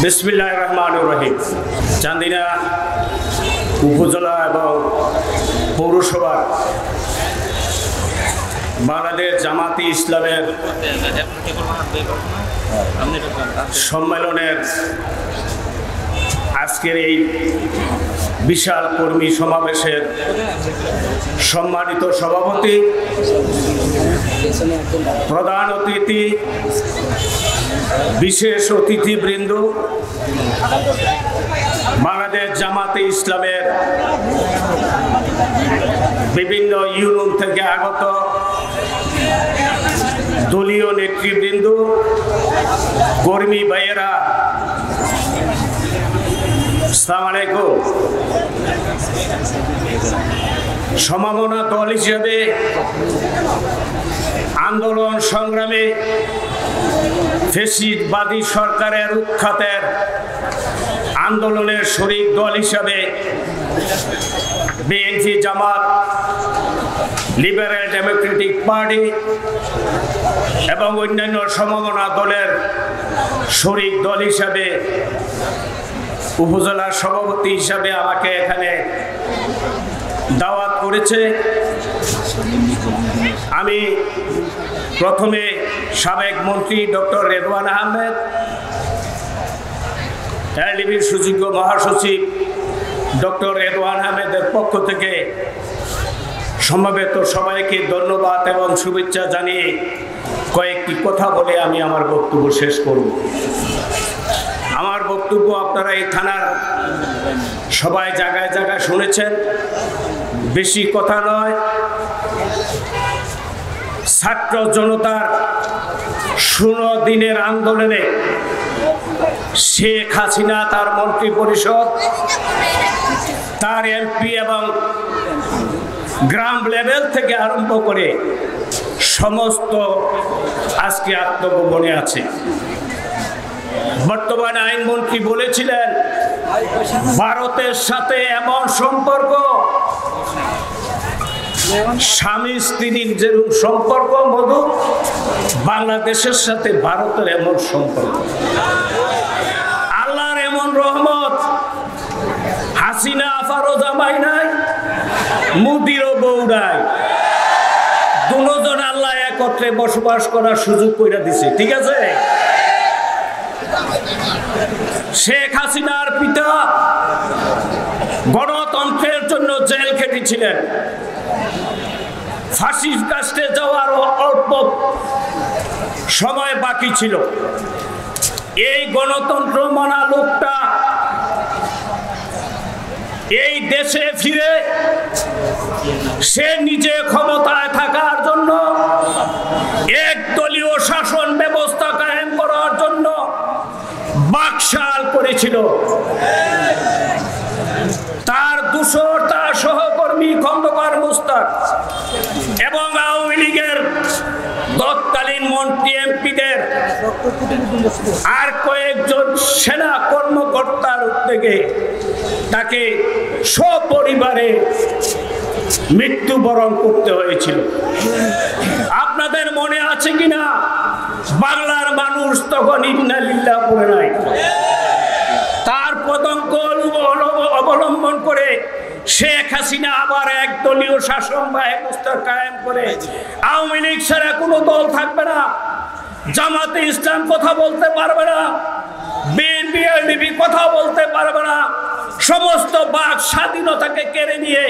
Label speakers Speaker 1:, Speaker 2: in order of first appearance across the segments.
Speaker 1: বিসমিল্লাহির রহমানির রহিম। চান্দিনা উপজেলা এবং পৌরসভা বাংলাদেশ জামাতি ইসলামের সম্মেলনের আজকের এই বিশাল কর্মী সমাবেশের সম্মানিত সভাপতি, প্রধান অতিথি, বিশেষ অতিথিবৃন্দ, বাংলাদেশ জামাতে ইসলামের বিভিন্ন ইউনিয়ন থেকে আগত দলীয় নেতৃবৃন্দ, কর্মী ভাইয়েরা, আসসালামু আলাইকুম। সমমনা দল হিসেবে আন্দোলন সংগ্রামে ফ্যাসিস্টবাদী সরকারের উৎখাতের আন্দোলনের শরিক দল হিসাবে বিএনপি, জামাত, লিবারেল ডেমোক্রেটিক পার্টি এবং অন্যান্য সমমনা দলের শরিক দল হিসাবে উপজেলার সভাপতি হিসাবে আমাকে এখানে দাওয়াত করেছে। আমি প্রথমে সাবেক মন্ত্রী ডক্টর রেদওয়ান আহমেদ, এলডিপির সুযোগ্য মহাসচিব ডক্টর রেদওয়ান আহমেদের পক্ষ থেকে সমবেত সবাইকে ধন্যবাদ এবং শুভেচ্ছা জানিয়ে কয়েকটি কথা বলে আমি আমার বক্তব্য শেষ করব। আমার বক্তব্য আপনারা এই থানার সবাই জায়গায় জায়গায় শুনেছেন, বেশি কথা নয়। ছাত্র জনতার 16 দিনের আন্দোলনে শেখ হাসিনা, তার মন্ত্রী পরিষদ, তার এমপি এবং গ্রাম লেভেল থেকে আরম্ভ করে সমস্ত আজকে আত্মগোপনে আছে। বর্তমান আইনমন্ত্রী বলেছিলেন ভারতের সাথে এমন সম্পর্ক, স্বামী স্ত্রীর যেরকম সম্পর্ক মধু, বাংলাদেশের সাথে ভারতের এমন সম্পর্ক। আল্লাহর এমন রহমত, হাসিনা আফারও জামাই নাই, মুদিরও বউ নাই, দুজন আল্লাহ একত্রে বসবাস করার সুযোগ করে দিছে। ঠিক আছে। শেখ হাসিনার পিতা গণতন্ত্রের জন্য জেল খেটেছিলেন। ফাঁসির কাস্টে যাওয়ার অল্প সময় বাকি ছিল। এই গণতন্ত্র মানা লোকটা এই দেশে ফিরে সে নিজে ক্ষমতায় থাকার জন্য, একদলীয় শাসন ব্যবস্থা কায়েম করার জন্য বাকশাল করেছিল। তার দূষর, তার সহকর্মী খন্দকার মুস্তাক এবং আওয়ামী লীগের তৎকালীন মন্ত্রী এমপিদের আর কয়েকজন সেনা কর্মকর্তার উদ্যোগে তাকে সপরিবারে মৃত্যুবরণ করতে হয়েছিল। আপনাদের মনে আছে কিনা, বাংলার মানুষ তখন ইন্না লিল্লাহ পড়ে নাই। তার পদঙ্ক অবলম্বন করে শেখ হাসিনা আবার একদলীয় শাসন ব্যবস্থা কায়েম করে আওয়ামী লীগ ছাড়া কোনো দল থাকবে না, জামাতে ইসলাম কথা বলতে পারবে না, বিএনপি এলডিপি কথা বলতে পারবে না, সমস্ত বাক স্বাধীনতাকে কেড়ে নিয়ে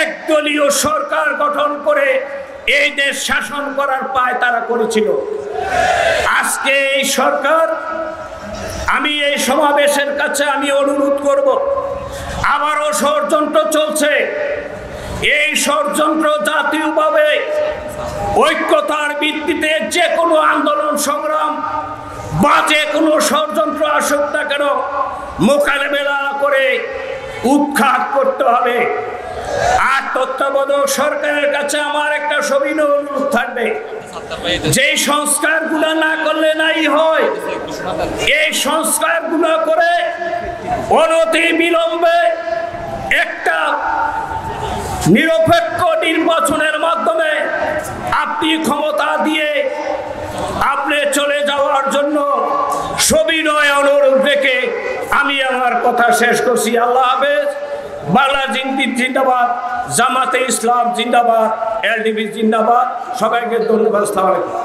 Speaker 1: একদলীয় সরকার গঠন করে এই দেশ শাসন করার পায় তারা করেছিল। আজকে এই সরকার, আমি এই সমাবেশের কাছে আমি অনুরোধ করব, আবারও ষড়যন্ত্র চলছে। এই ষড়যন্ত্র জাতীয়ভাবে ঐক্যতার ভিত্তিতে যে কোনো আন্দোলন সংগ্রাম বা যে কোনো ষড়যন্ত্র আসুক না কেন মোকাবেলা করে উৎখাত করতে হবে। আর তত্ত্বাবধায়ক সরকারের কাছে আমার একটা সবিনয় অনুরোধ থাকবে, যে সংস্কারগুলো না করলে নাই হয়, এই সংস্কারগুলো করে অনতি বিলম্বে একটা নিরপেক্ষ নির্বাচনের মাধ্যমে আপনি ক্ষমতা দিয়ে আপনি চলে যাওয়ার জন্য সবিনয় অনুরোধ রেখে আমি আমার কথা শেষ করছি। আল্লাহ হাফেজ। বাংলা জিন্দাবাদ, জামাতে ইসলাম জিন্দাবাদ, এলডিপি জিন্দাবাদ। সবাইকে ধন্যবাদ। আসসালামু আলাইকুম।